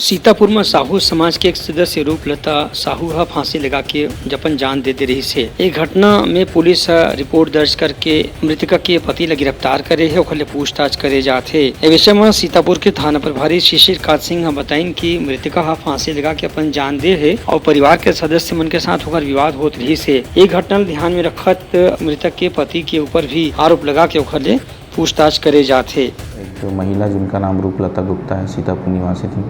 सीतापुर में साहू समाज के एक सदस्य रूपलता साहू हा फांसी लगा के जपन जान दे रही से। एक घटना में पुलिस रिपोर्ट दर्ज करके मृतका के पति ला गिरफ्तार करे है और पूछताछ करे जाते। ए विषय में सीतापुर के थाना प्रभारी शिशिर कांत सिंह बताइन कि मृतका हा फांसी लगा के अपन जान दे है और परिवार के सदस्य मन के साथ होकर विवाद होत रही से। एक घटना ध्यान में रखत मृतक के पति के ऊपर भी आरोप लगा के ओखर पूछताछ करे जाते। एक महिला जिनका नाम रूपलता गुप्ता है, सीतापुर निवासी थी।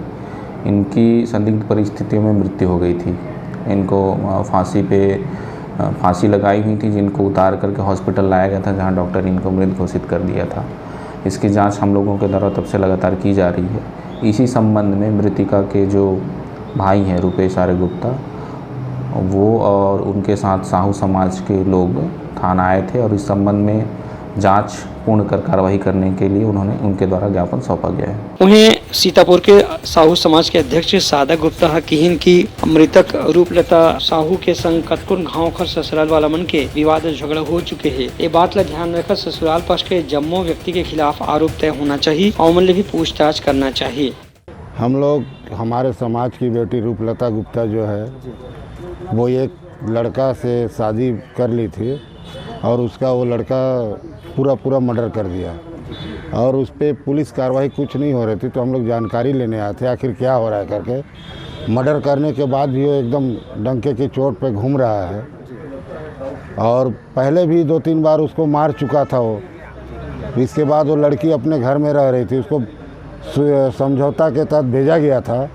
इनकी संदिग्ध परिस्थितियों में मृत्यु हो गई थी। इनको फांसी लगाई हुई थी, जिनको उतार करके हॉस्पिटल लाया गया था, जहां डॉक्टर ने इनको मृत घोषित कर दिया था। इसकी जांच हम लोगों के द्वारा तब से लगातार की जा रही है। इसी संबंध में मृतिका के जो भाई हैं रूपेश आर्य गुप्ता, वो और उनके साथ साहू समाज के लोग थाना आए थे और इस संबंध में जांच पूर्ण कर कार्रवाई करने के लिए उनके द्वारा ज्ञापन सौंपा गया है। उन्हें सीतापुर के साहू समाज के अध्यक्ष सादा गुप्ता हकीन की मृतक रूपलता साहू के संग कतकुन गाँव खर ससुराल वाला मन के विवाद झगड़ा हो चुके हैं। ये बात ला ध्यान रखकर ससुराल पक्ष के जम्मो व्यक्ति के खिलाफ आरोप तय होना चाहिए और उनसे भी पूछताछ करना चाहिए। हम लोग हमारे समाज की बेटी रूपलता गुप्ता जो है वो एक लड़का से शादी कर ली थी और उसका वो लड़का पूरा मर्डर कर दिया और उस पर पुलिस कार्रवाई कुछ नहीं हो रही थी। तो हम लोग जानकारी लेने आए थे आखिर क्या हो रहा है करके। मर्डर करने के बाद भी वो एकदम डंके की चोट पे घूम रहा है और पहले भी 2-3 बार उसको मार चुका था वो। इसके बाद वो लड़की अपने घर में रह रही थी, उसको समझौता के तहत भेजा गया था।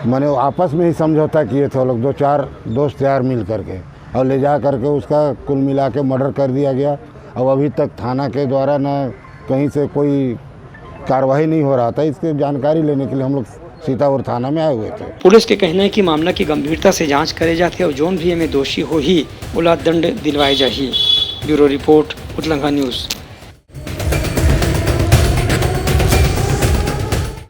मैंने आपस में ही समझौता किए थे वो लोग 2-4 दोस्त यार मिल करके और ले जा करके उसका कुल मिला के मर्डर कर दिया गया। अब अभी तक थाना के द्वारा ना कहीं से कोई कार्रवाई नहीं हो रहा था। इसकी जानकारी लेने के लिए हम लोग सीतापुर थाना में आए हुए थे। पुलिस के कहना है कि मामला की गंभीरता से जांच करे जाते और जोन भी हमें दोषी हो ही उला दंड दिलवाए जाही। ब्यूरो रिपोर्ट उतलंगा न्यूज़।